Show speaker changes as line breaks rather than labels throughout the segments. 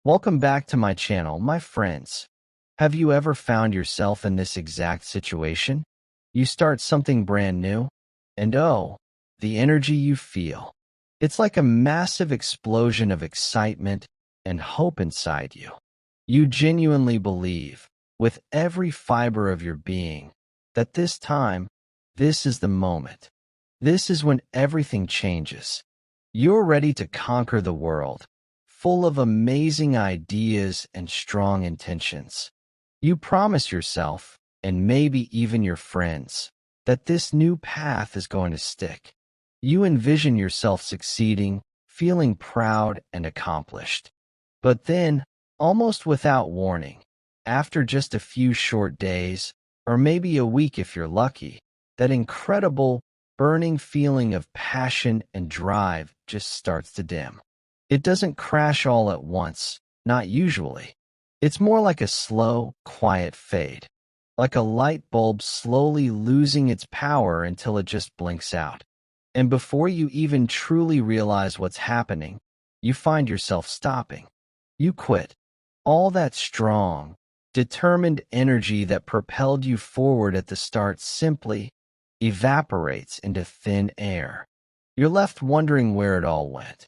Welcome back to my channel, my friends. Have you ever found yourself in this exact situation? You start something brand new, and oh, the energy you feel. It's like a massive explosion of excitement and hope inside you. You genuinely believe, with every fiber of your being, that this is the moment. This is when everything changes. You're ready to conquer the world, full of amazing ideas and strong intentions. You promise yourself, and maybe even your friends, that this new path is going to stick. You envision yourself succeeding, feeling proud and accomplished. But then, almost without warning, after just a few short days, or maybe a week if you're lucky, that incredible, burning feeling of passion and drive just starts to dim. It doesn't crash all at once, not usually. It's more like a slow, quiet fade, like a light bulb slowly losing its power until it just blinks out. And before you even truly realize what's happening, you find yourself stopping. You quit. All that strong, determined energy that propelled you forward at the start simply evaporates into thin air. You're left wondering where it all went.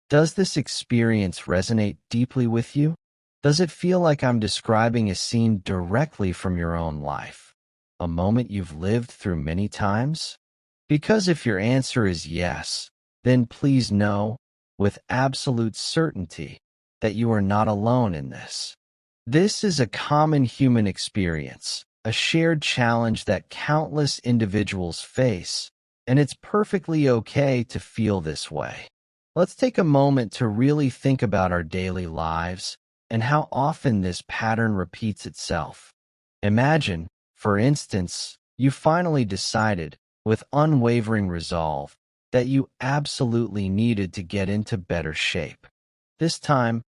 Does this experience resonate deeply with you? Does it feel like I'm describing a scene directly from your own life? A moment you've lived through many times? Because if your answer is yes, then please know, with absolute certainty, that you are not alone in this. This is a common human experience, a shared challenge that countless individuals face, and it's perfectly okay to feel this way. Let's take a moment to really think about our daily lives and how often this pattern repeats itself. Imagine, for instance, you finally decided, with unwavering resolve, that you absolutely needed to get into better shape. This time,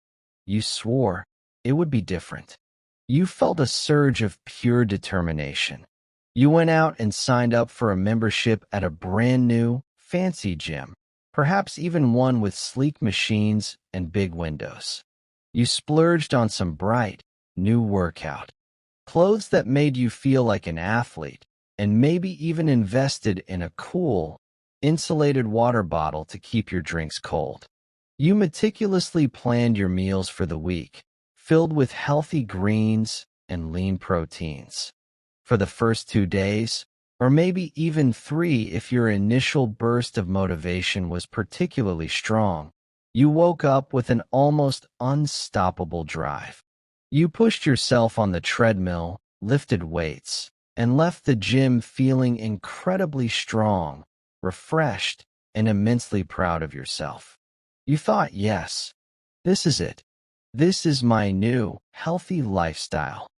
you swore it would be different. You felt a surge of pure determination. You went out and signed up for a membership at a brand new, fancy gym, perhaps even one with sleek machines and big windows. You splurged on some bright, new workout, clothes that made you feel like an athlete, and maybe even invested in a cool, insulated water bottle to keep your drinks cold. You meticulously planned your meals for the week, filled with healthy greens and lean proteins. For the first 2 days, or maybe even 3 if your initial burst of motivation was particularly strong, you woke up with an almost unstoppable drive. You pushed yourself on the treadmill, lifted weights, and left the gym feeling incredibly strong, refreshed, and immensely proud of yourself. You thought, yes, this is it. This is my new, healthy lifestyle.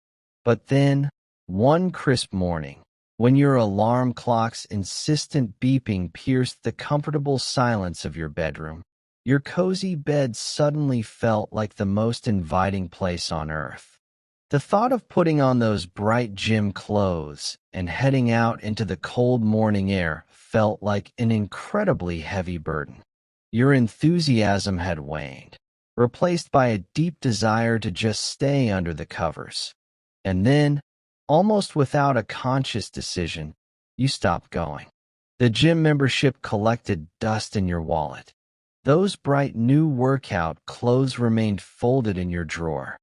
But then, one crisp morning, when your alarm clock's insistent beeping pierced the comfortable silence of your bedroom, your cozy bed suddenly felt like the most inviting place on earth. The thought of putting on those bright gym clothes and heading out into the cold morning air felt like an incredibly heavy burden. Your enthusiasm had waned, replaced by a deep desire to just stay under the covers. And then, almost without a conscious decision, you stopped going. The gym membership collected dust in your wallet. Those bright new workout clothes remained folded in your drawer.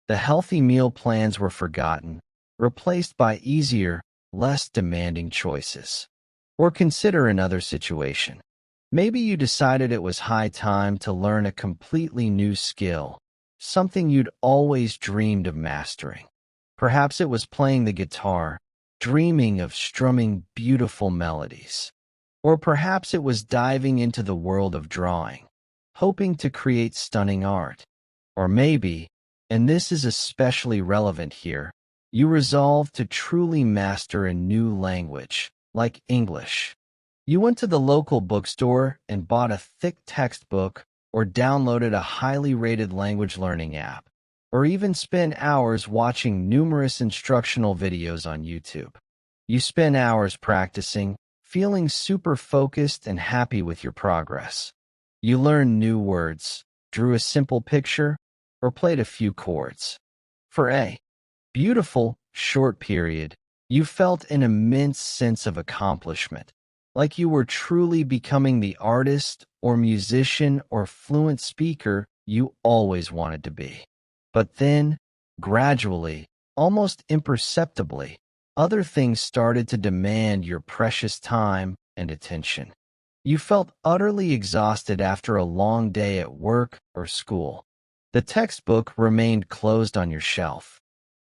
The healthy meal plans were forgotten, replaced by easier, less demanding choices. Or consider another situation. Maybe you decided it was high time to learn a completely new skill, something you'd always dreamed of mastering. Perhaps it was playing the guitar, dreaming of strumming beautiful melodies. Or perhaps it was diving into the world of drawing, hoping to create stunning art. Or maybe, and this is especially relevant here, you resolved to truly master a new language, like English. You went to the local bookstore and bought a thick textbook or downloaded a highly rated language learning app, or even spent hours watching numerous instructional videos on YouTube. You spent hours practicing, feeling super focused and happy with your progress. You learned new words, drew a simple picture, or played a few chords. For a beautiful, short period, you felt an immense sense of accomplishment, like you were truly becoming the artist or musician or fluent speaker you always wanted to be. But then, gradually, almost imperceptibly, other things started to demand your precious time and attention. You felt utterly exhausted after a long day at work or school. The textbook remained closed on your shelf.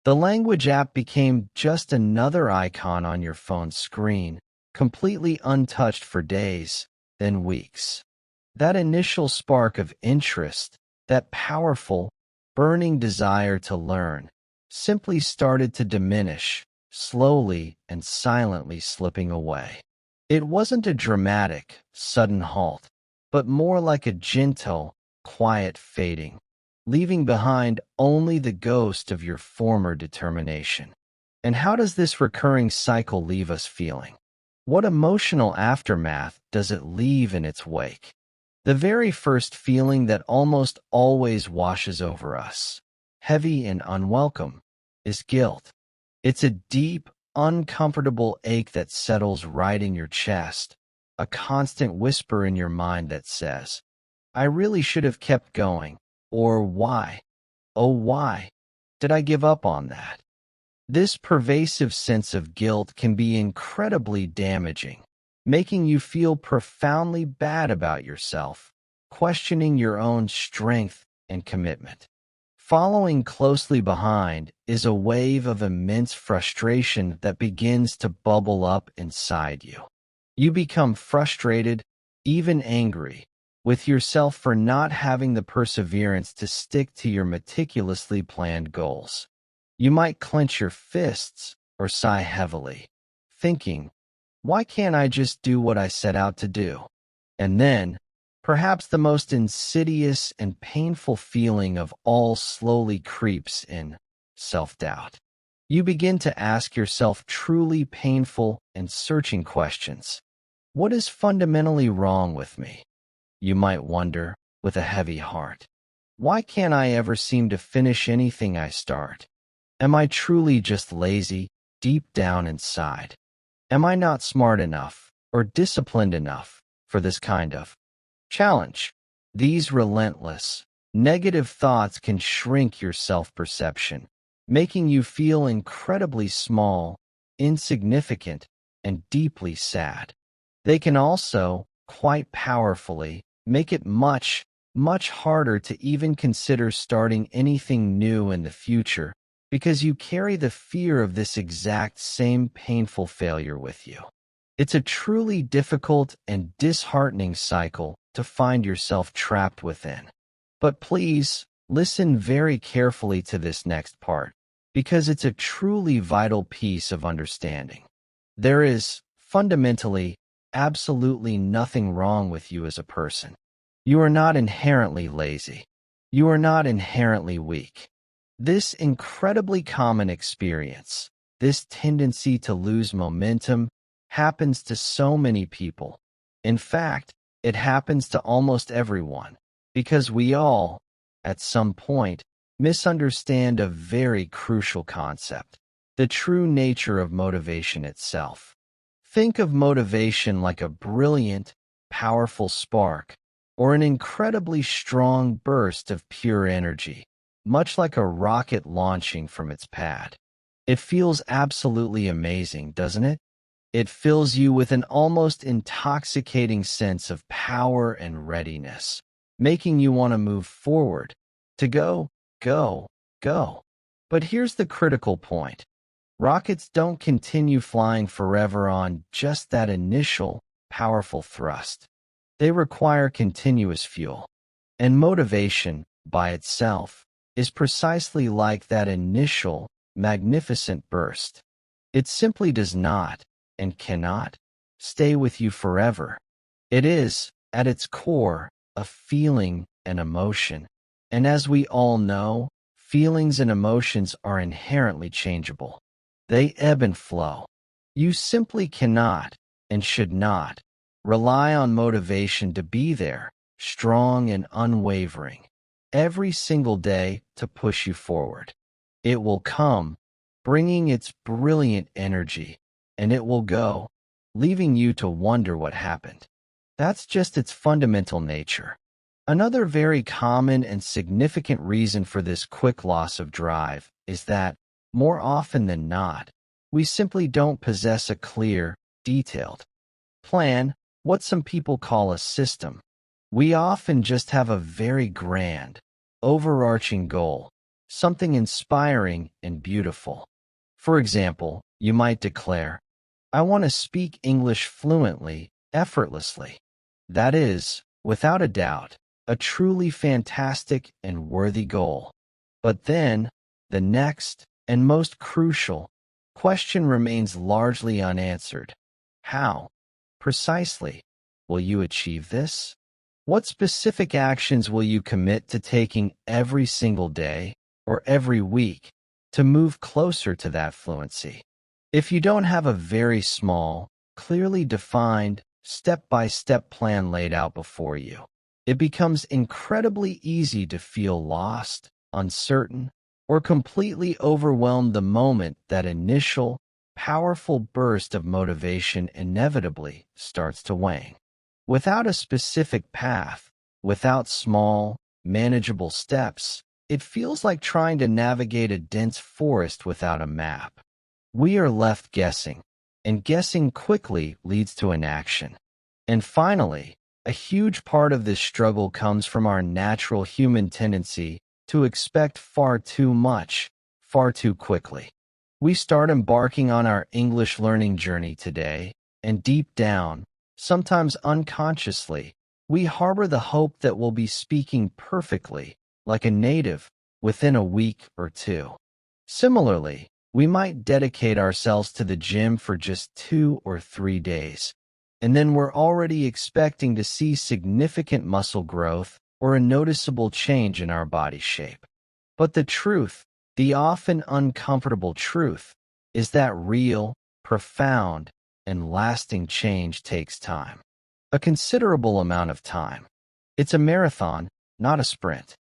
The language app became just another icon on your phone's screen, completely untouched for days, then weeks. That initial spark of interest, that powerful, burning desire to learn, simply started to diminish, slowly and silently slipping away. It wasn't a dramatic, sudden halt, but more like a gentle, quiet fading, leaving behind only the ghost of your former determination. And how does this recurring cycle leave us feeling? What emotional aftermath does it leave in its wake? The very first feeling that almost always washes over us, heavy and unwelcome, is guilt. It's a deep, uncomfortable ache that settles right in your chest, a constant whisper in your mind that says, I really should have kept going, or why, oh why, did I give up on that? This pervasive sense of guilt can be incredibly damaging, making you feel profoundly bad about yourself, questioning your own strength and commitment. Following closely behind is a wave of immense frustration that begins to bubble up inside you. You become frustrated, even angry, with yourself for not having the perseverance to stick to your meticulously planned goals. You might clench your fists or sigh heavily, thinking, why can't I just do what I set out to do? And then, perhaps the most insidious and painful feeling of all slowly creeps in: self-doubt. You begin to ask yourself truly painful and searching questions. What is fundamentally wrong with me? You might wonder, with a heavy heart. Why can't I ever seem to finish anything I start? Am I truly just lazy, deep down inside? Am I not smart enough or disciplined enough for this kind of challenge? These relentless, negative thoughts can shrink your self-perception, making you feel incredibly small, insignificant, and deeply sad. They can also, quite powerfully, make it much, much harder to even consider starting anything new in the future because you carry the fear of this exact same painful failure with you. It's a truly difficult and disheartening cycle to find yourself trapped within. But please, listen very carefully to this next part, because it's a truly vital piece of understanding. There is, fundamentally, absolutely nothing wrong with you as a person. You are not inherently lazy. You are not inherently weak. This incredibly common experience, this tendency to lose momentum, happens to so many people. In fact, it happens to almost everyone, because we all, at some point, misunderstand a very crucial concept: the true nature of motivation itself. Think of motivation like a brilliant, powerful spark, or an incredibly strong burst of pure energy, much like a rocket launching from its pad. It feels absolutely amazing, doesn't it? It fills you with an almost intoxicating sense of power and readiness, making you want to move forward, to go, go, go. But here's the critical point. Rockets don't continue flying forever on just that initial, powerful thrust. They require continuous fuel. And motivation, by itself, is precisely like that initial, magnificent burst. It simply does not, and cannot, stay with you forever. It is, at its core, a feeling and emotion. And as we all know, feelings and emotions are inherently changeable. They ebb and flow. You simply cannot, and should not, rely on motivation to be there, strong and unwavering. every single day to push you forward. It will come, bringing its brilliant energy, and it will go, leaving you to wonder what happened. That's just its fundamental nature. Another very common and significant reason for this quick loss of drive is that, more often than not, we simply don't possess a clear, detailed plan, what some people call a system. We often just have a very grand, overarching goal, something inspiring and beautiful. For example, you might declare, I want to speak English fluently, effortlessly. That is, without a doubt, a truly fantastic and worthy goal. But then, the next, and most crucial, question remains largely unanswered. How, precisely, will you achieve this? What specific actions will you commit to taking every single day, or every week, to move closer to that fluency? If you don't have a very small, clearly defined, step-by-step plan laid out before you, it becomes incredibly easy to feel lost, uncertain, or completely overwhelmed the moment that initial, powerful burst of motivation inevitably starts to wane. Without a specific path, without small, manageable steps, it feels like trying to navigate a dense forest without a map. We are left guessing, and guessing quickly leads to inaction. And finally, a huge part of this struggle comes from our natural human tendency to expect far too much, far too quickly. We start embarking on our English learning journey today, and deep down, sometimes unconsciously, we harbor the hope that we'll be speaking perfectly, like a native, within a week or two. Similarly, we might dedicate ourselves to the gym for just 2 or 3 days, and then we're already expecting to see significant muscle growth or a noticeable change in our body shape. But the truth, the often uncomfortable truth, is that real, profound, and lasting change takes time. A considerable amount of time. It's a marathon, not a sprint.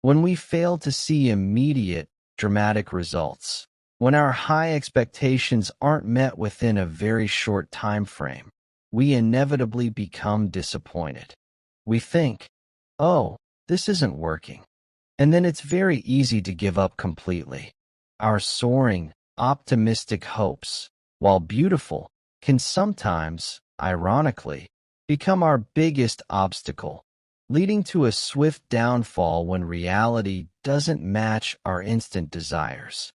When we fail to see immediate, dramatic results, when our high expectations aren't met within a very short time frame, we inevitably become disappointed. We think, oh, this isn't working. And then it's very easy to give up completely. Our soaring, optimistic hopes, while beautiful, can sometimes, ironically, become our biggest obstacle, leading to a swift downfall when reality doesn't match our instant desires.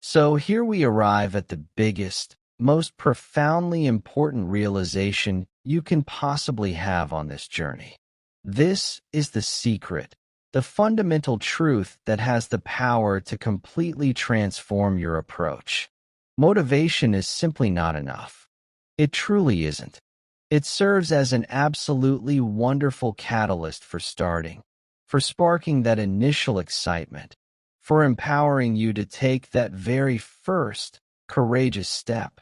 So here we arrive at the biggest, most profoundly important realization you can possibly have on this journey. This is the secret, the fundamental truth that has the power to completely transform your approach. Motivation is simply not enough. It truly isn't. It serves as an absolutely wonderful catalyst for starting, for sparking that initial excitement, for empowering you to take that very first, courageous step.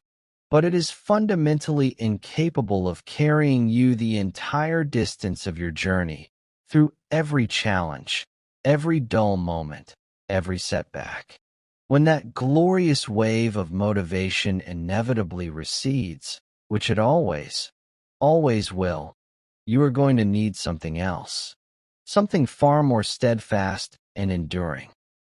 But it is fundamentally incapable of carrying you the entire distance of your journey, through every challenge, every dull moment, every setback. When that glorious wave of motivation inevitably recedes, which it always, always will, you are going to need something else. Something far more steadfast and enduring.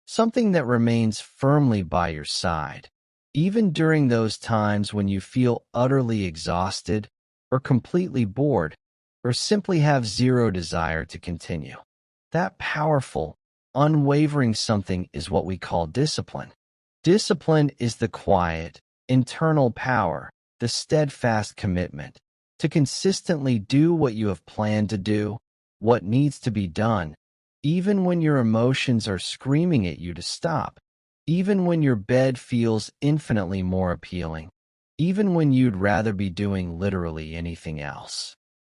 Something that remains firmly by your side, even during those times when you feel utterly exhausted, or completely bored, or simply have zero desire to continue. That powerful, unwavering something is what we call discipline. Discipline is the quiet, internal power, the steadfast commitment to consistently do what you have planned to do, what needs to be done, even when your emotions are screaming at you to stop, even when your bed feels infinitely more appealing, even when you'd rather be doing literally anything else.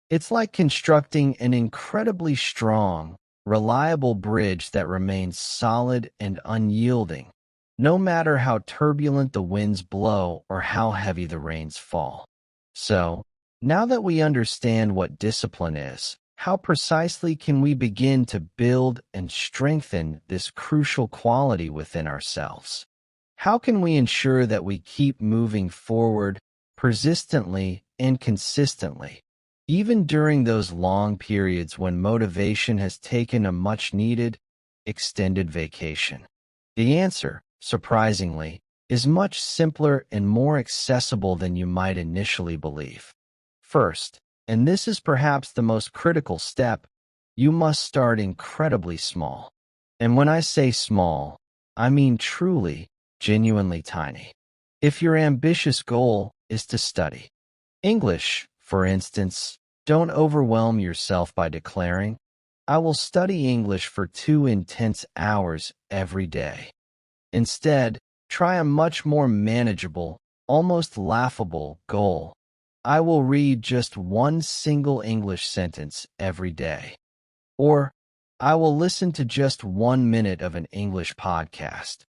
It's like constructing an incredibly strong, reliable bridge that remains solid and unyielding, no matter how turbulent the winds blow or how heavy the rains fall. So, now that we understand what discipline is, How precisely can we begin to build and strengthen this crucial quality within ourselves? How can we ensure that we keep moving forward persistently and consistently, even during those long periods when motivation has taken a much-needed, extended vacation? The answer, surprisingly, is much simpler and more accessible than you might initially believe. First, and this is perhaps the most critical step, you must start incredibly small. And when I say small, I mean truly, genuinely tiny. If your ambitious goal is to study English, for instance, don't overwhelm yourself by declaring, I will study English for 2 intense hours every day. Instead, try a much more manageable, almost laughable goal. I will read just one single English sentence every day. Or, I will listen to just 1 minute of an English podcast.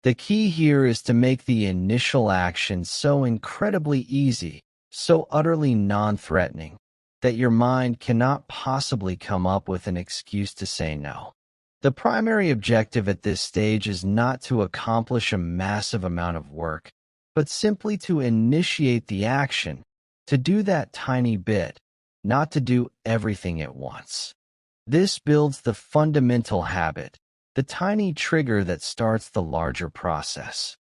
The key here is to make the initial action so incredibly easy, so utterly non-threatening, that your mind cannot possibly come up with an excuse to say no. The primary objective at this stage is not to accomplish a massive amount of work, but simply to initiate the action, to do that tiny bit, not to do everything at once. This builds the fundamental habit, the tiny trigger that starts the larger process.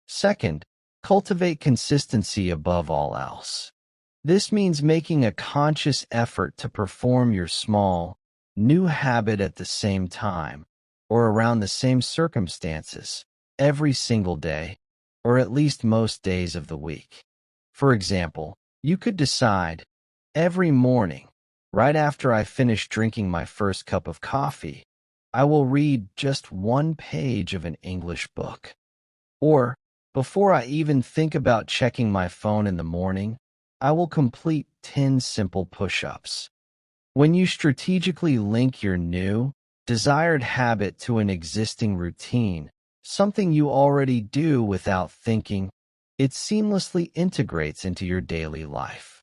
Second, cultivate consistency above all else. This means making a conscious effort to perform your small, new habit at the same time, or around the same circumstances, every single day, or at least most days of the week. For example, you could decide, every morning, right after I finish drinking my first cup of coffee, I will read just one page of an English book. Or, before I even think about checking my phone in the morning, I will complete 10 simple push-ups. When you strategically link your new, desired habit to an existing routine, something you already do without thinking, it seamlessly integrates into your daily life.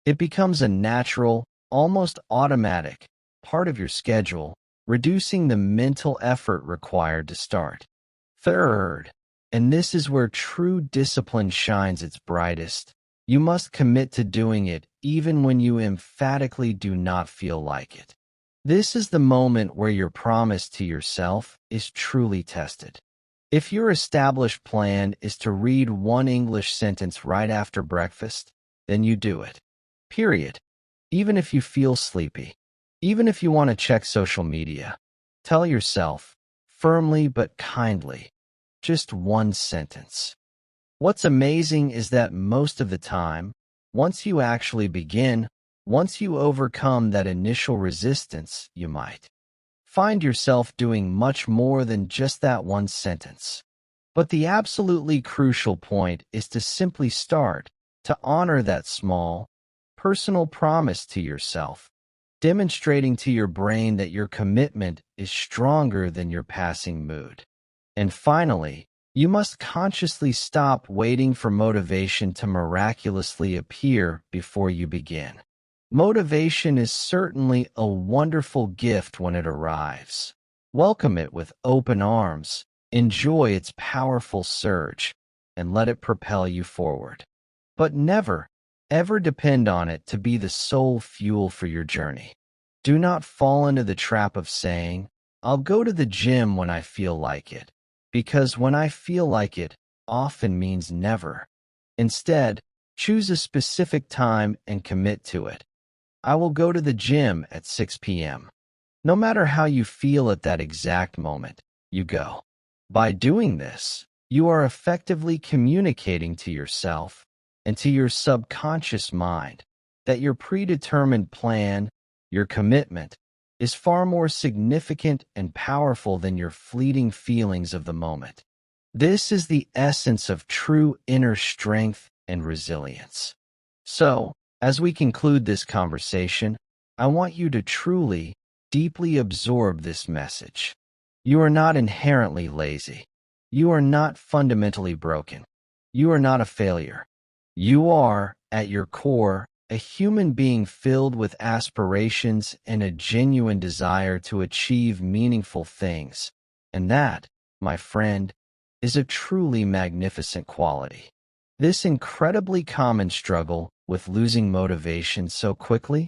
It becomes a natural, almost automatic, part of your schedule, reducing the mental effort required to start. Third, and this is where true discipline shines its brightest, you must commit to doing it even when you emphatically do not feel like it. This is the moment where your promise to yourself is truly tested. If your established plan is to read one English sentence right after breakfast, then you do it. Period. Even if you feel sleepy, even if you want to check social media, tell yourself, firmly but kindly, just one sentence. What's amazing is that most of the time, once you actually begin, once you overcome that initial resistance, you might find yourself doing much more than just that one sentence. But the absolutely crucial point is to simply start, to honor that small, personal promise to yourself, demonstrating to your brain that your commitment is stronger than your passing mood. And finally, you must consciously stop waiting for motivation to miraculously appear before you begin. Motivation is certainly a wonderful gift when it arrives. Welcome it with open arms, enjoy its powerful surge, and let it propel you forward. But never, ever depend on it to be the sole fuel for your journey. Do not fall into the trap of saying, I'll go to the gym when I feel like it, because when I feel like it often means never. Instead, choose a specific time and commit to it. I will go to the gym at 6 p.m. No matter how you feel at that exact moment, you go. By doing this, you are effectively communicating to yourself and to your subconscious mind that your predetermined plan, your commitment, is far more significant and powerful than your fleeting feelings of the moment. This is the essence of true inner strength and resilience. So, as we conclude this conversation, I want you to truly, deeply absorb this message. You are not inherently lazy. You are not fundamentally broken. You are not a failure. You are, at your core, a human being filled with aspirations and a genuine desire to achieve meaningful things. And that, my friend, is a truly magnificent quality. This incredibly common struggle with losing motivation so quickly,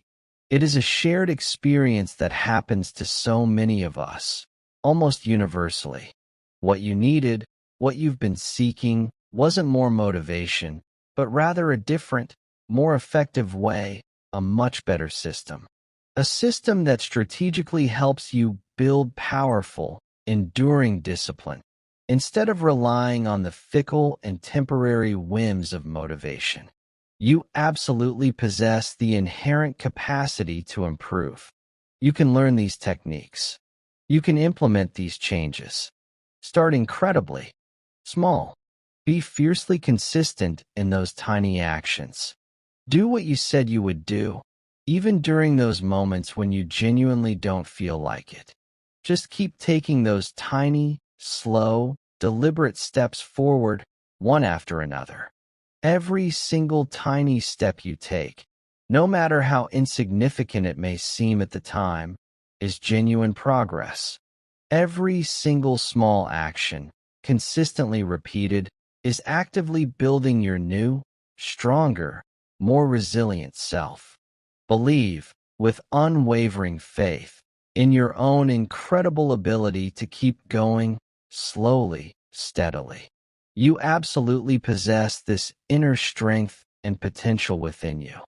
it is a shared experience that happens to so many of us, almost universally. What you needed, what you've been seeking, wasn't more motivation, but rather a different, more effective way, a much better system. A system that strategically helps you build powerful, enduring discipline, instead of relying on the fickle and temporary whims of motivation. You absolutely possess the inherent capacity to improve. You can learn these techniques. You can implement these changes. Start incredibly small. Be fiercely consistent in those tiny actions. Do what you said you would do, even during those moments when you genuinely don't feel like it. Just keep taking those tiny, slow, deliberate steps forward, one after another. Every single tiny step you take, no matter how insignificant it may seem at the time, is genuine progress. Every single small action, consistently repeated, is actively building your new, stronger, more resilient self. Believe, with unwavering faith, in your own incredible ability to keep going, slowly, steadily. You absolutely possess this inner strength and potential within you.